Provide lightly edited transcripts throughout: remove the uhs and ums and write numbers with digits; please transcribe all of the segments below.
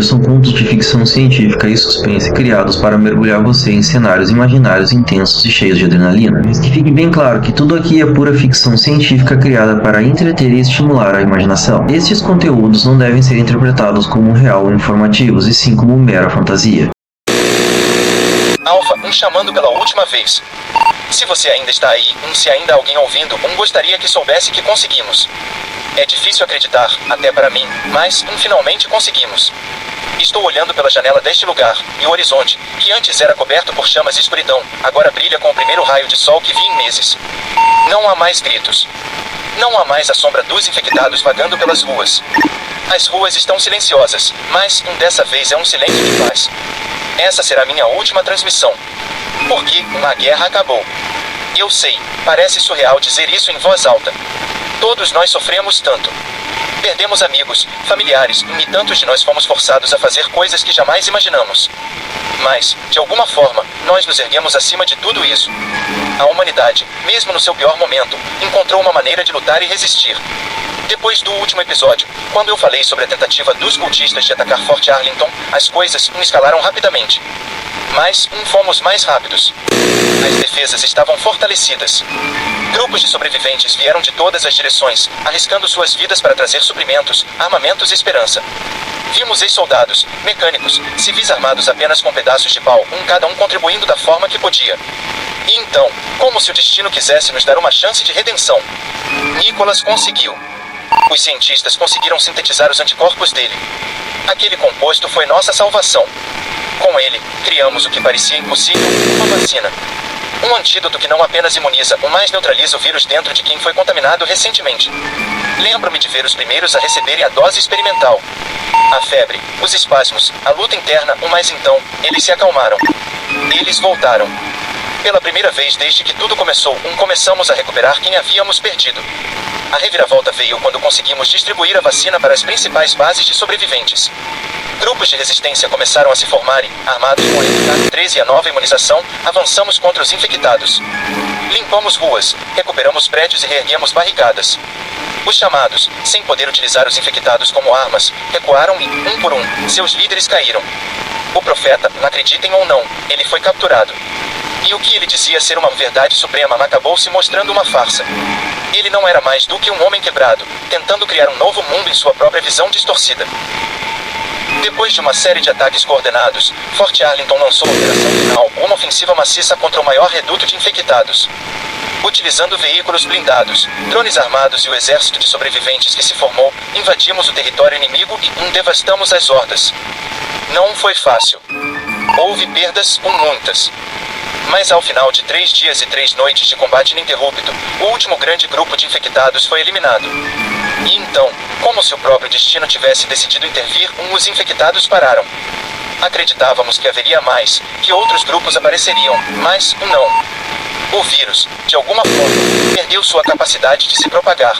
Histórias são contos de ficção científica e suspense criados para mergulhar você em cenários imaginários intensos e cheios de adrenalina. Mas que fique bem claro que tudo aqui é pura ficção científica criada para entreter e estimular a imaginação. Estes conteúdos não devem ser interpretados como real ou informativos, e sim como mera fantasia. Alpha, chamando pela última vez. Se você ainda está aí, se ainda há alguém ouvindo, gostaria que soubesse que conseguimos. É difícil acreditar, até para mim, mas finalmente conseguimos. Estou olhando pela janela deste lugar, e o horizonte, que antes era coberto por chamas e escuridão, agora brilha com o primeiro raio de sol que vi em meses. Não há mais gritos. Não há mais a sombra dos infectados vagando pelas ruas. As ruas estão silenciosas, mas dessa vez é um silêncio de paz. Essa será minha última transmissão. Porque a guerra acabou. Eu sei, parece surreal dizer isso em voz alta. Todos nós sofremos tanto. Perdemos amigos, familiares, e tantos de nós fomos forçados a fazer coisas que jamais imaginamos. Mas, de alguma forma, nós nos erguemos acima de tudo isso. A humanidade, mesmo no seu pior momento, encontrou uma maneira de lutar e resistir. Depois do último episódio, quando eu falei sobre a tentativa dos cultistas de atacar Fort Arlington, as coisas escalaram rapidamente. Mas fomos mais rápidos. As defesas estavam fortalecidas. Grupos de sobreviventes vieram de todas as direções, arriscando suas vidas para trazer suprimentos, armamentos e esperança. Vimos ex-soldados, mecânicos, civis armados apenas com pedaços de pau, cada um contribuindo da forma que podia. E então, como se o destino quisesse nos dar uma chance de redenção, Nicholas conseguiu. Os cientistas conseguiram sintetizar os anticorpos dele. Aquele composto foi nossa salvação. Com ele, criamos o que parecia impossível, uma vacina. Um antídoto que não apenas imuniza, mas neutraliza o vírus dentro de quem foi contaminado recentemente. Lembro-me de ver os primeiros a receberem a dose experimental. A febre, os espasmos, a luta interna, mas então, eles se acalmaram. Eles voltaram. Pela primeira vez desde que tudo começou, começamos a recuperar quem havíamos perdido. A reviravolta veio quando conseguimos distribuir a vacina para as principais bases de sobreviventes. Grupos de resistência começaram a se formarem, armados com a MK13 e a nova imunização, avançamos contra os infectados. Limpamos ruas, recuperamos prédios e reerguemos barricadas. Os chamados, sem poder utilizar os infectados como armas, recuaram e, por seus líderes caíram. O profeta, acreditem ou não, ele foi capturado. E o que ele dizia ser uma verdade suprema acabou se mostrando uma farsa. Ele não era mais do que um homem quebrado, tentando criar um novo mundo em sua própria visão distorcida. Depois de uma série de ataques coordenados, Fort Arlington lançou a Operação Final, uma ofensiva maciça contra o maior reduto de infectados. Utilizando veículos blindados, drones armados e o exército de sobreviventes que se formou, invadimos o território inimigo e devastamos as hordas. Não foi fácil. Houve perdas, muitas. Mas ao final de 3 dias e 3 noites de combate ininterrupto, o último grande grupo de infectados foi eliminado. E então, como se o próprio destino tivesse decidido intervir, os infectados pararam. Acreditávamos que haveria mais, que outros grupos apareceriam, mas não. O vírus, de alguma forma, perdeu sua capacidade de se propagar.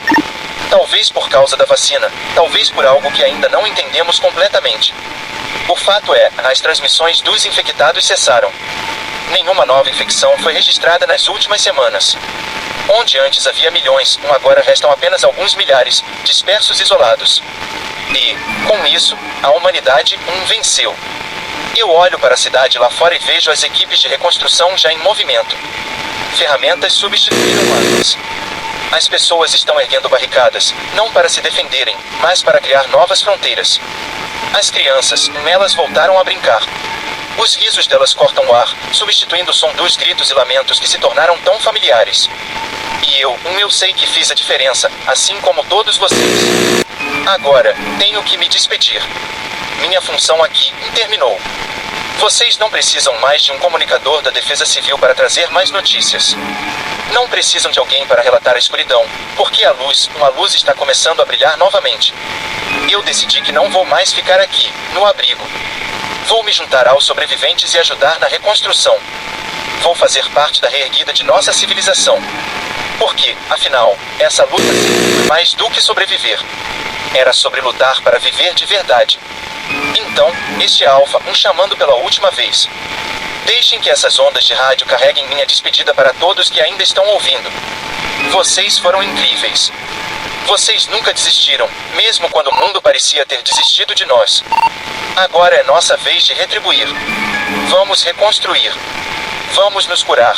Talvez por causa da vacina, talvez por algo que ainda não entendemos completamente. O fato é, as transmissões dos infectados cessaram. Nenhuma nova infecção foi registrada nas últimas semanas. Onde antes havia milhões, agora restam apenas alguns milhares, dispersos e isolados. E, com isso, a humanidade venceu. Eu olho para a cidade lá fora e vejo as equipes de reconstrução já em movimento. Ferramentas substituíram armas. As pessoas estão erguendo barricadas, não para se defenderem, mas para criar novas fronteiras. As crianças, elas voltaram a brincar. Os risos delas cortam o ar, substituindo o som dos gritos e lamentos que se tornaram tão familiares. E eu sei que fiz a diferença, assim como todos vocês. Agora, tenho que me despedir. Minha função aqui terminou. Vocês não precisam mais de um comunicador da Defesa Civil para trazer mais notícias. Não precisam de alguém para relatar a escuridão, porque a luz está começando a brilhar novamente. Eu decidi que não vou mais ficar aqui, no abrigo. Vou me juntar aos sobreviventes e ajudar na reconstrução. Vou fazer parte da reerguida de nossa civilização. Porque, afinal, essa luta sempre foi mais do que sobreviver. Era sobre lutar para viver de verdade. Então, este é Alpha, chamando pela última vez. Deixem que essas ondas de rádio carreguem minha despedida para todos que ainda estão ouvindo. Vocês foram incríveis. Vocês nunca desistiram, mesmo quando o mundo parecia ter desistido de nós. Agora é nossa vez de retribuir. Vamos reconstruir. Vamos nos curar.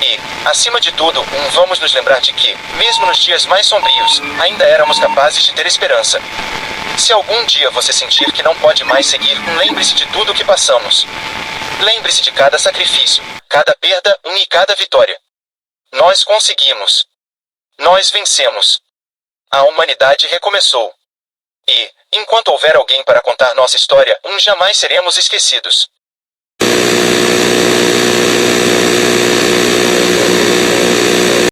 E, acima de tudo, vamos nos lembrar de que, mesmo nos dias mais sombrios, ainda éramos capazes de ter esperança. Se algum dia você sentir que não pode mais seguir, lembre-se de tudo o que passamos. Lembre-se de cada sacrifício, cada perda, e cada vitória. Nós conseguimos. Nós vencemos. A humanidade recomeçou. E, enquanto houver alguém para contar nossa história, jamais seremos esquecidos.